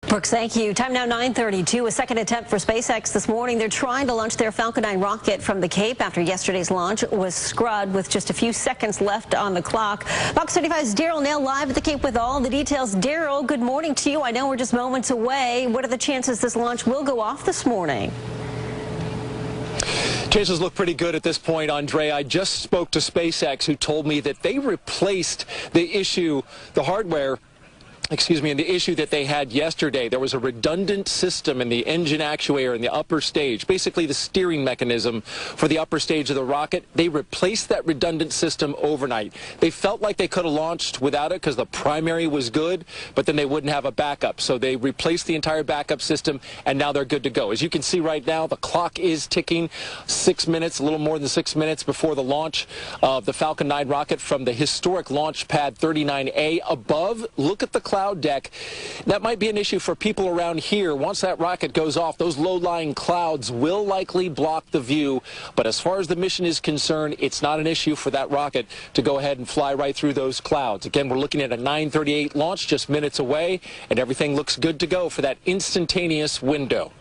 Brooks, thank you. Time now 9:32. A second attempt for SpaceX this morning. They're trying to launch their Falcon 9 rocket from the Cape after yesterday's launch was scrubbed with just a few seconds left on the clock. Fox 35's Daryl Nail live at the Cape with all the details. Daryl, good morning to you. I know we're just moments away. What are the chances this launch will go off this morning? Chances look pretty good at this point, Andre. I just spoke to SpaceX, who told me that they replaced the hardware, and the issue that they had yesterday. There was a redundant system in the engine actuator in the upper stage, basically the steering mechanism for the upper stage of the rocket. They replaced that redundant system overnight. They felt like they could have launched without it because the primary was good, but then they wouldn't have a backup. So they replaced the entire backup system, and now they're good to go. As you can see right now, the clock is ticking. 6 minutes, a little more than 6 minutes before the launch of the Falcon 9 rocket from the historic launch pad 39A. Above, look at the cloud deck. That might be an issue for people around here. Once that rocket goes off, those low-lying clouds will likely block the view. But as far as the mission is concerned, it's not an issue for that rocket to go ahead and fly right through those clouds. Again, we're looking at a 9:38 launch, just minutes away, and everything looks good to go for that instantaneous window.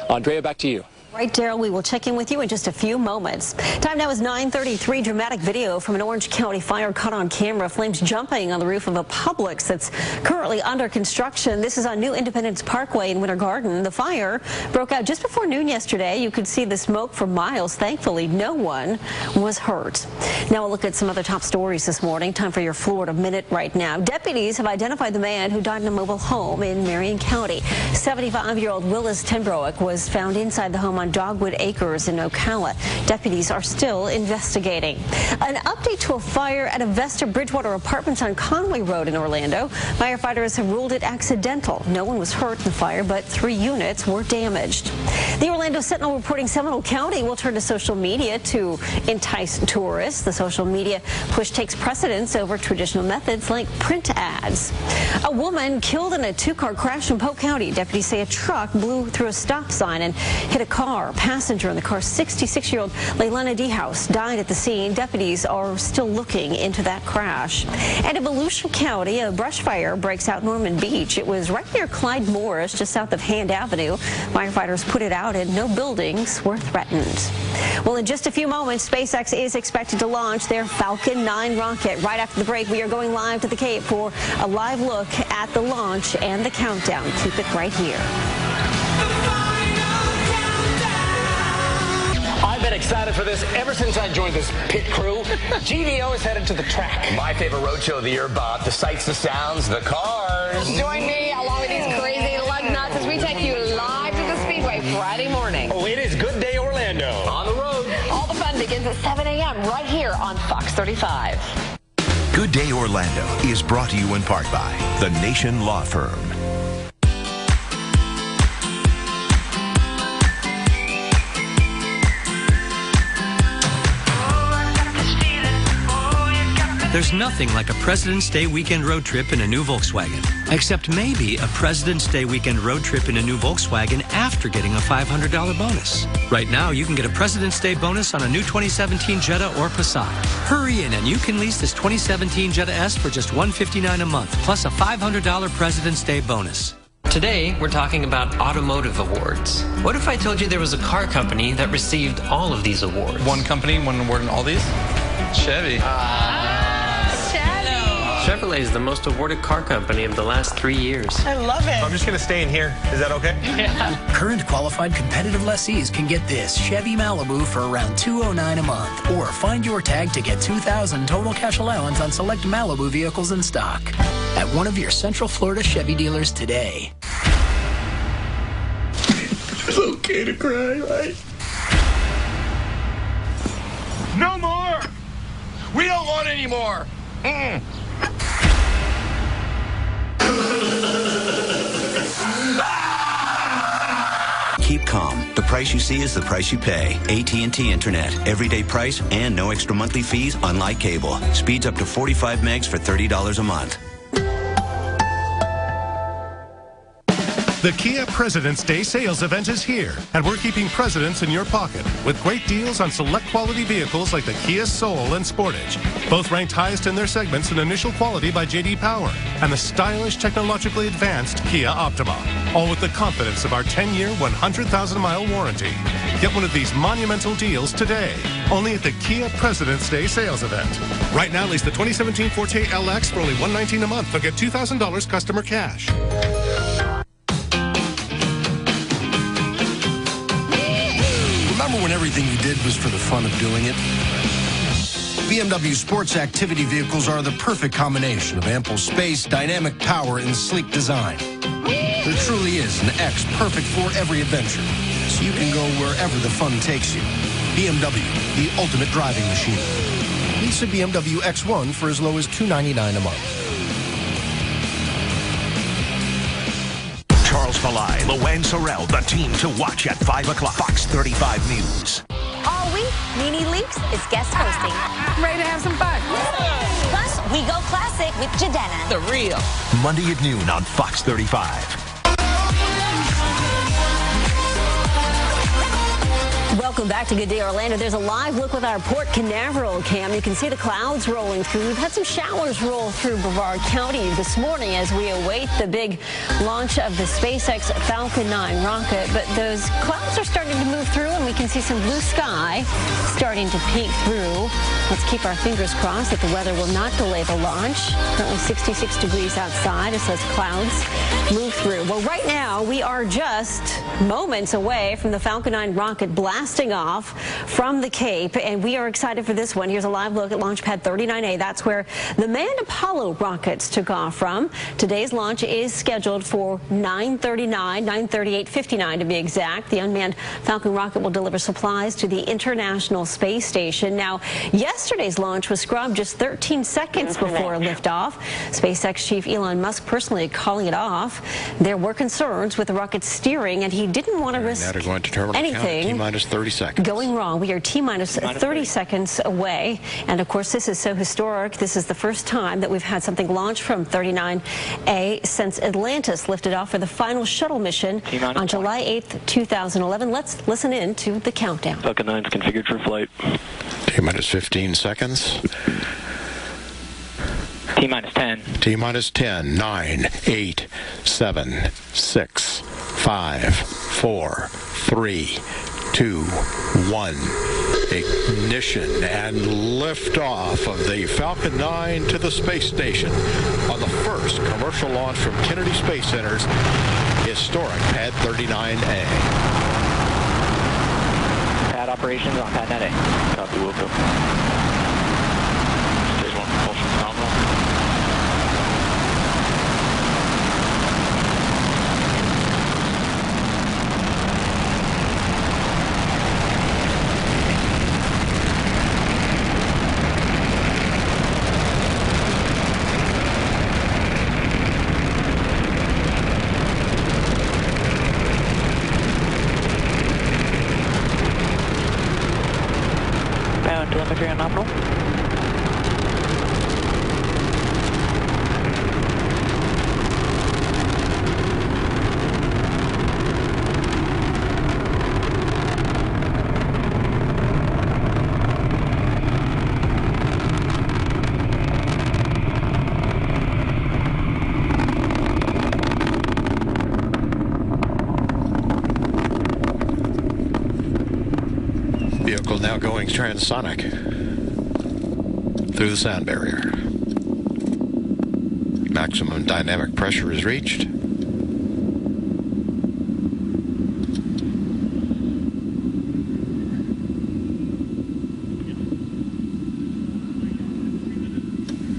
Andrea, back to you. Right, Daryl, we will check in with you in just a few moments. Time now is 9:33. Dramatic video from an Orange County fire caught on camera. Flames jumping on the roof of a Publix that's currently under construction. This is on New Independence Parkway in Winter Garden. The fire broke out just before noon yesterday. You could see the smoke for miles. Thankfully, no one was hurt. Now we'll look at some other top stories this morning. Time for your Florida Minute right now. Deputies have identified the man who died in a mobile home in Marion County. 75-year-old Willis Tenbroek was found inside the home on Dogwood Acres in Ocala. Deputies are still investigating. An update to a fire at a Vesta Bridgewater Apartments on Conway Road in Orlando. Firefighters have ruled it accidental. No one was hurt in the fire, but 3 units were damaged. The Orlando Sentinel reporting Seminole County will turn to social media to entice tourists. The social media push takes precedence over traditional methods like print ads. A woman killed in a 2-car crash in Polk County. Deputies say a truck blew through a stop sign and hit a car. Passenger in the car, 66-year-old Leilana D. House, died at the scene. Deputies are still looking into that crash. And in Volusia County, a brush fire breaks out Norman Beach. It was right near Clyde Morris, just south of Hand Avenue. Firefighters put it out and no buildings were threatened. Well, in just a few moments, SpaceX is expected to launch their Falcon 9 rocket. Right after the break, we are going live to the Cape for a live look at the launch and the countdown. Keep it right here. I've been excited for this ever since I joined this pit crew. GDO is headed to the track. My favorite roadshow of the year, Bob. The sights, the sounds, the cars. Join me along with these crazy lug nuts as we take you live to the Speedway Friday morning. Oh, it is Good Day Orlando. On the road. All the fun begins at 7 a.m. right here on Fox 35. Good Day Orlando is brought to you in part by The Nation Law Firm. There's nothing like a President's Day weekend road trip in a new Volkswagen. Except maybe a President's Day weekend road trip in a new Volkswagen after getting a $500 bonus. Right now, you can get a President's Day bonus on a new 2017 Jetta or Passat. Hurry in and you can lease this 2017 Jetta S for just $159 a month, plus a $500 President's Day bonus. Today, we're talking about automotive awards. What if I told you there was a car company that received all of these awards? One company, one award in all these? Chevy. Chevrolet is the most awarded car company of the last 3 years. I love it. I'm just going to stay in here. Is that okay? Yeah. Current qualified competitive lessees can get this Chevy Malibu for around $209 a month. Or find your tag to get $2,000 total cash allowance on select Malibu vehicles in stock at one of your Central Florida Chevy dealers today. It's okay to cry, right? No more! We don't want any more! Keep calm. The price you see is the price you pay. AT&T Internet. Everyday price and no extra monthly fees, unlike cable. Speeds up to 45 megs for $30 a month. The Kia President's Day sales event is here, and we're keeping presidents in your pocket with great deals on select quality vehicles like the Kia Soul and Sportage, both ranked highest in their segments in initial quality by J.D. Power, and the stylish, technologically advanced Kia Optima, all with the confidence of our 10-year, 100,000-mile warranty. Get one of these monumental deals today, only at the Kia President's Day sales event. Right now, lease the 2017 Forte LX for only $119 a month. They'll get $2,000 customer cash. Remember when everything you did was for the fun of doing it? BMW sports activity vehicles are the perfect combination of ample space, dynamic power, and sleek design. There truly is an X perfect for every adventure, so you can go wherever the fun takes you. BMW, the ultimate driving machine. Lease a BMW X1 for as low as $299 a month. Charles Malai, Luann Sorrell, the team to watch at 5 o'clock. Fox 35 News. All week, Nene Leakes is guest hosting. Ready to have some fun? Plus, we go classic with Jadena. The real. Monday at noon on Fox 35. Welcome back to Good Day Orlando. There's a live look with our Port Canaveral cam. You can see the clouds rolling through. We've had some showers roll through Brevard County this morning as we await the big launch of the SpaceX Falcon 9 rocket. But those clouds are starting to move through, and we can see some blue sky starting to peek through. Let's keep our fingers crossed that the weather will not delay the launch. Currently 66 degrees outside as those clouds move through. Well, right now we are just moments away from the Falcon 9 rocket blasting off from the Cape, and we are excited for this one. Here's a live look at Launch Pad 39A. That's where the manned Apollo rockets took off from. Today's launch is scheduled for 9:38:59 to be exact. The unmanned Falcon rocket will deliver supplies to the International Space Station. Now, yesterday's launch was scrubbed just 13 seconds before liftoff. SpaceX chief Elon Musk personally calling it off. There were concerns with the rocket's steering, and he didn't want to risk anything T-minus 30 seconds. Going wrong. We are T-minus 30 seconds away. And, of course, this is so historic. This is the first time that we've had something launch from 39A since Atlantis lifted off for the final shuttle mission on July 8th, 2011. Let's listen in to the countdown. Falcon 9 is configured for flight. T-minus 15 seconds. T-minus 10. T-minus 10. 9, 8, 7, 6, 5, 4, 3, 2, 1. Ignition and liftoff of the Falcon 9 to the space station on the first commercial launch from Kennedy Space Center's historic Pad 39A. Pad operations on Pad Net A. Copy, Wilco. Stage 1 propulsion phenomenal. Telemetry on nominal. Vehicle now going transonic through the sound barrier. Maximum dynamic pressure is reached.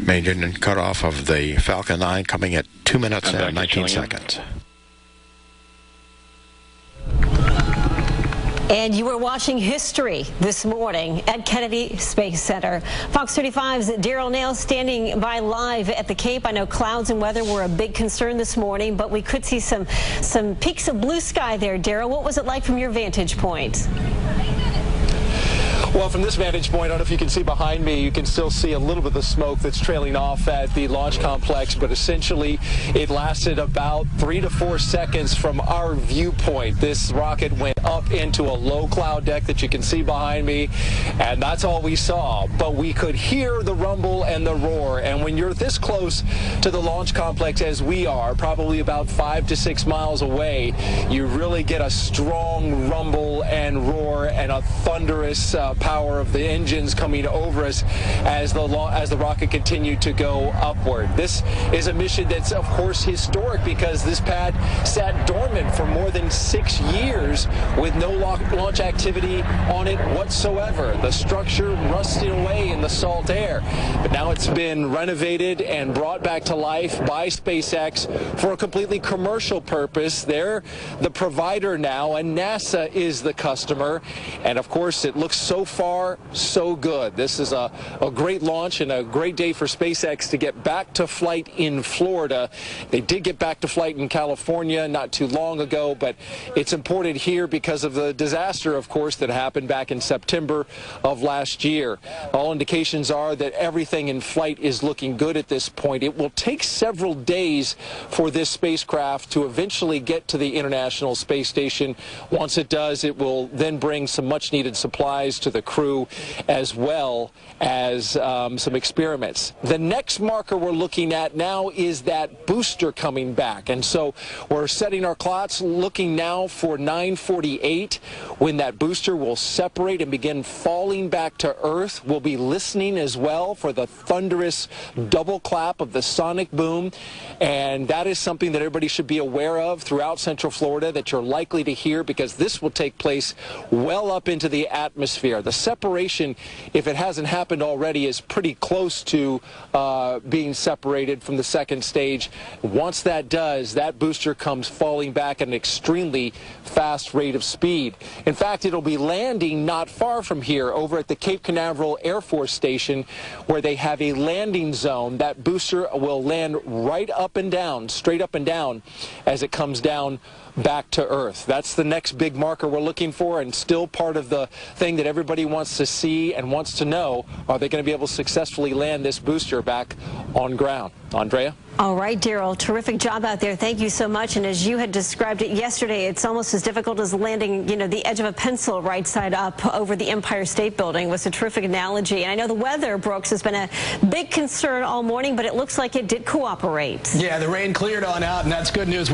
Main engine cutoff of the Falcon 9 coming at 2 minutes and 19 seconds. And you were watching history this morning at Kennedy Space Center. Fox 35's Daryl Nails standing by live at the Cape. I know clouds and weather were a big concern this morning, but we could see some peaks of blue sky there. Daryl, what was it like from your vantage point? Well, from this vantage point, I don't know if you can see behind me, you can still see a little bit of the smoke that's trailing off at the launch complex, but essentially it lasted about 3 to 4 seconds from our viewpoint. This rocket went up into a low cloud deck that you can see behind me, and that's all we saw. But we could hear the rumble and the roar, and when you're this close to the launch complex as we are, probably about 5 to 6 miles away, you really get a strong rumble and roar and a thunderous power of the engines coming over us as the rocket continued to go upward. This is a mission that's, of course, historic because this pad sat dormant for more than 6 years with no launch activity on it whatsoever. The structure rusting away in the salt air. But now it's been renovated and brought back to life by SpaceX for a completely commercial purpose. They're the provider now, and NASA is the customer. And of course, it looks so far so good. This is a great launch and a great day for SpaceX to get back to flight in Florida. They did get back to flight in California not too long ago, but it's important here because of the disaster, of course, that happened back in September of last year. All indications are that everything in flight is looking good at this point. It will take several days for this spacecraft to eventually get to the International Space Station. Once it does, it will then bring some much needed supplies to the crew as well as some experiments. The next marker we're looking at now is that booster coming back, and so we're setting our clocks looking now for 9:48 when that booster will separate and begin falling back to Earth. We'll be listening as well for the thunderous double clap of the sonic boom, and that is something that everybody should be aware of throughout Central Florida that you're likely to hear because this will take place well up into the atmosphere. The separation, if it hasn't happened already, is pretty close to being separated from the second stage. Once that does, that booster comes falling back at an extremely fast rate of speed. In fact, it'll be landing not far from here over at the Cape Canaveral Air Force Station where they have a landing zone. That booster will land right up and down, straight up and down as it comes down back to Earth. That's the next big marker we're looking for, and still part of the thing that everybody wants to see and wants to know. Are they going to be able to successfully land this booster back on ground? Andrea? All right, Daryl, terrific job out there. Thank you so much. And as you had described it yesterday, it's almost as difficult as landing, the edge of a pencil right side up over the Empire State Building. Was a terrific analogy. And I know the weather, Brooks, has been a big concern all morning, but it looks like it did cooperate. Yeah, the rain cleared on out, and that's good news.